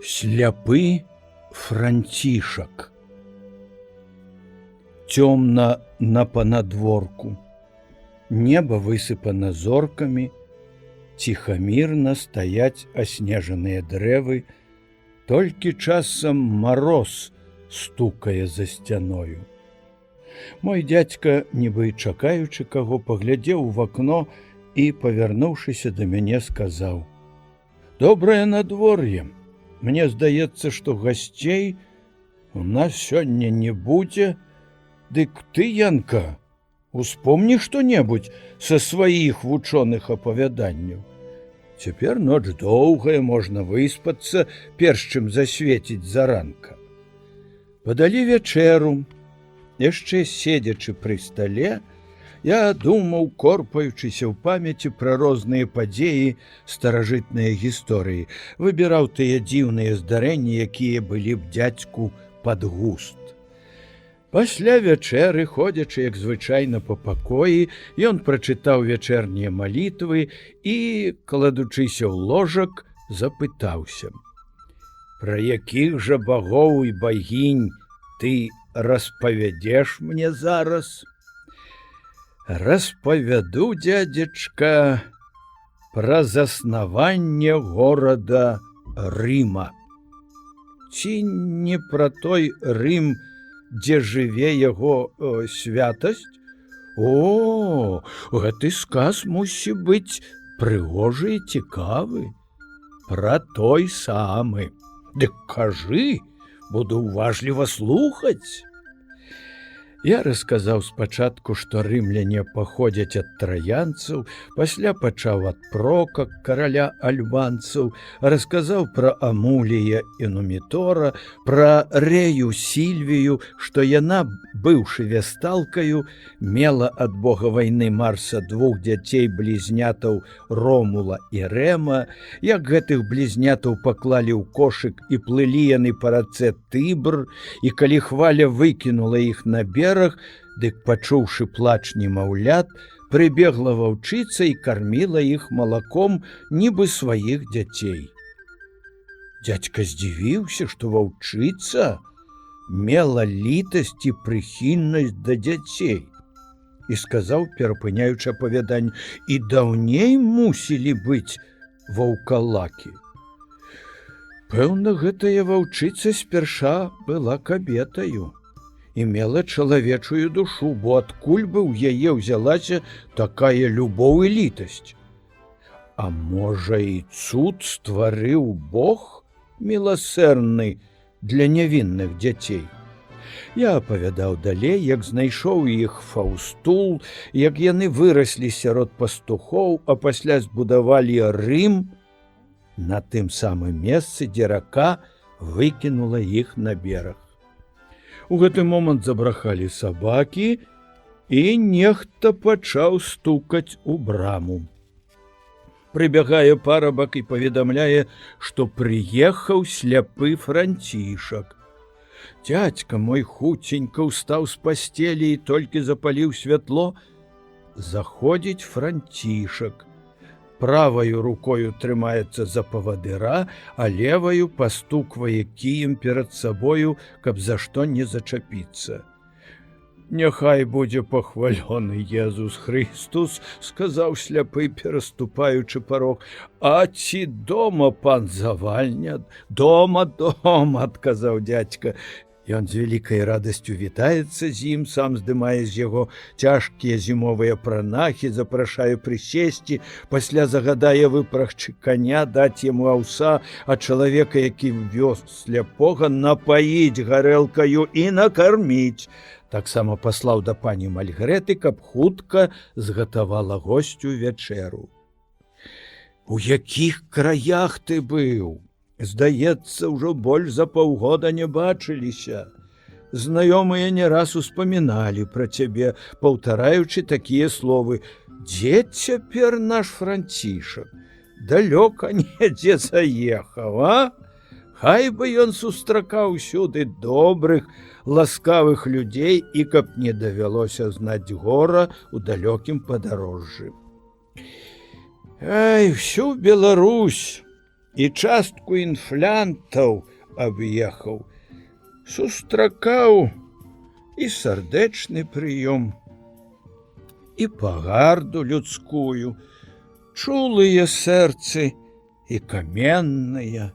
Сляпы Францішак. Цёмна на панадворку. Неба высыпана зоркамі, ціхамірна стаяць аснежаныя дрэвы, толькі часам мароз стукае за сцяною. Мой дзядзька, нібы чакаючы каго, паглядзеў у вакно і, павярнуўшыся да мяне, сказаў: «Добрае надвор'е. Мне здаецца, што гасцей у нас сёння не будзе. Дык ты, Янка, успомні што-небудзь са сваіх вучоных апавяданняў. Цяпер ноч доўгая, можна выспацца, перш чым засвеціць заранка». Падалі вячэру. Яшчэ седзячы пры стале, я думаў, корпаючыся ў памяці пра розныя падзеі старажытнай гісторыі, выбіраў тыя дзіўныя здарэнні, якія былі б дзядзьку пад густ. Пасля вячэры, ходзячы, як звычайна, па пакоі, ён прачытаў вячэрнія малітвы і, кладучыся ў ложак, запытаўся: «Пра якіх жа багоў і багінь ты распавядзеш мне зараз?» «Распавяду, дзядзечка, пра заснаванне горада Рыма. Ці не пра той Рым, дзе жыве яго святасць? О, гэты сказ мусі быць прыгожы і цікавы. Пра той самы. Дык кажы, буду уважліва слухаць». Я расказаў спачатку, што рымляне паходзяць ад траянцаў, пасля пачаў ад Прока, караля альбанцаў, расказаў пра Амулія і Нумітора, пра Рэю Сільвію, што яна, быўшы вясталкаю, мела ад бога вайны Марса двух дзяцей-блізнятаў Ромула і Рэма, як гэтых блізнятаў паклалі ў кошык і плылі яны па рацэ Тыбр, і калі хваля выкінула іх на бераг, дык, пачуўшы плач немаўлят, прыбегла ваўчыца і карміла іх малаком, нібы сваіх дзяцей. Дзядзька здзівіўся, што ваўчыца мела літасць і прыхільнасць да дзяцей, і сказаў, перапыняючы апавяданне: «І даўней мусілі быць ваўкалакі. Пэўна, гэтая ваўчыца спярша была кабетаю і мела чалавечую душу, бо адкуль бы ў яе ўзялася такая любоў і літасць? А можа, і цуд стварыў Бог міласэрны для нявінных дзяцей?» Я апавядаў далей, як знайшоў іх Фаўстул, як яны выраслі сярод пастухоў, а пасля збудавалі Рым на тым самым месцы, дзе рака выкінула іх на бераг. У гэты момант забрахалі сабакі, і нехта пачаў стукаць у браму. Прыбягае парабак і паведамляе, што прыехаў сляпы Францішак. Дзядзька мой хуценька ўстаў з пасцелі і толькі запаліў святло. Заходзіць Францішак. Праваю рукою трымаецца за павадыра, а леваю пастуквае кіем перад сабою, каб за што не зачапіцца. «Няхай будзе пахвалёны Езус Христус», — сказаў сляпы, пераступаючы парог. «А ці дома пан завальня?» «Дома, дома», — адказаў дзядзька. Ён з вялікай радасцю вітаецца з ім, сам здымае з яго цяжкія зімовыя пранахі, запрашае прысесці, пасля загадае выпрагчы каня, даць яму аўса, а чалавека, які вёз сляпога, напаіць гарэлкаю і накарміць. Таксама паслаў да пані Мальгрэты, каб хутка згатавала госцю вячэру. «У якіх краях ты быў? Здаецца, ўжо больш за паўгода не бачыліся. Знаёмыя не раз успаміналі пра цябе, паўтараючы такія словы: «Дзе цяпер наш Францішак? Далёка недзе заехаў, а? Хай бы ён сустракаў усюды добрых, ласкавых людзей, і каб не давялося знаць гора ў далёкім падарожжы». Ай, всю Беларусь і частку інфлянтаў аб'ехаў, сустракаў і сардэчны прыём, і пагарду людскую, чулыя сэрцы і каменныя,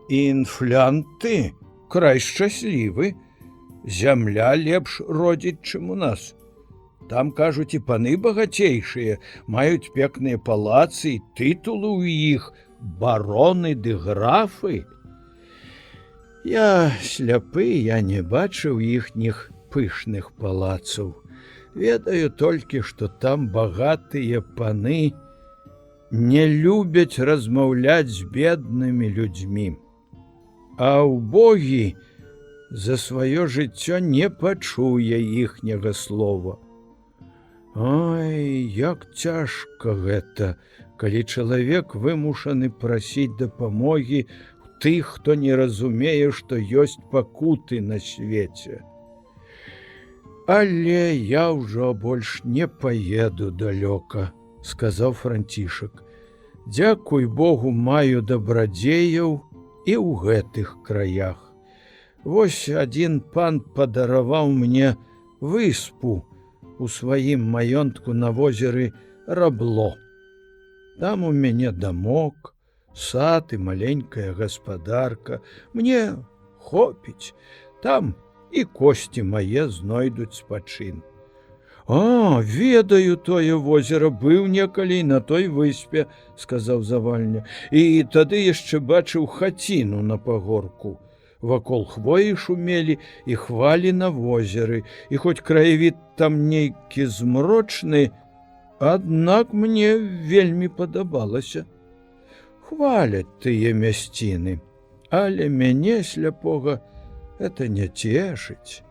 і інфлянты край шчаслівы, зямля лепш родзіць, чым у нас. Там, кажуць, і паны багацейшыя, маюць пекныя палацы і тытулы ў іх, бароны ды графы. Я сляпы, я не бачыў іхніх пышных палацаў. Ведаю толькі, што там багатыя паны не любяць размаўляць з беднымі людзьмі, а ўбогі за сваё жыццё не пачуе іхняга слова. Ой, як цяжка гэта, калі чалавек вымушаны прасіць дапамогі ў тых, хто не разумее, што ёсць пакуты на свеце. Але я ўжо больш не паеду далёка, сказаў Францішак. Дзякуй Богу, маю дабрадзеяў і ў гэтых краях. Вось адзін пан падараваў мне выспу у сваім маёнтку на возеры Рабло. Там у мяне дамок, сад і маленькая гаспадарка. Мне хопіць, там і косці мае знойдуць спачын. А, ведаю тое возера, быў некалі на той выспе, сказаў Завальня, і тады яшчэ бачыў хаціну на пагорку. Вакол хвоі шумелі і хвалі на возеры, і хоць краявід там нейкі змрочны, аднак мне вельмі падабалася. Хваляць тыя мясціны, але мяне, сляпога, это не цешыць.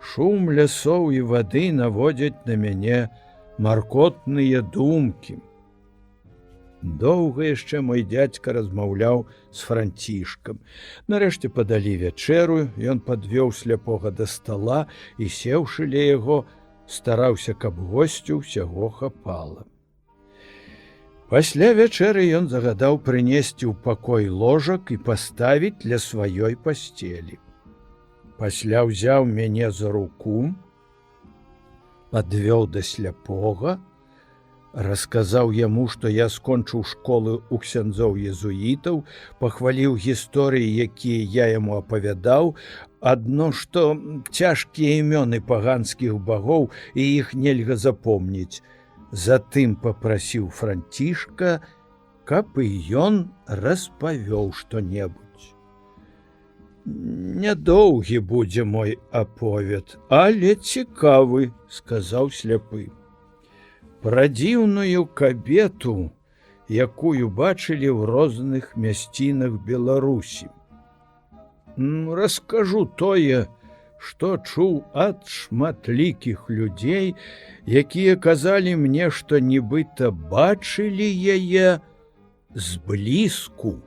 Шум лясоў і вады наводзяць на мяне маркотныя думкі. Доўга яшчэ мой дзядзька размаўляў з Францішкам. Нарэшце падалі вячэру, ён падвёў сляпога да стала і, сеўшы ля яго, стараўся, каб госцю ўсяго хапала. Пасля вячэры ён загадаў прынесці ў пакой ложак і паставіць ля сваёй пасцелі. Пасля ўзяў мяне за руку, падвёў да сляпога, расказаў яму, што я скончыў школы ў ксяндзоў езуітаў, пахваліў гісторыі, якія я яму апавядаў, адно, што цяжкія імёны паганскіх багоў і іх нельга запомніць. Затым папрасіў Францішка, каб і ён распавёў што-небудзь. Нядоўгі будзе мой аповед, але цікавы, сказаў сляпы. Пра дзіўную кабету, якую бачылі ў розных мясцінах Беларусі. Раскажу тое, што чуў ад шматлікіх людзей, якія казалі мне, што нібыта бачылі яе зблізку.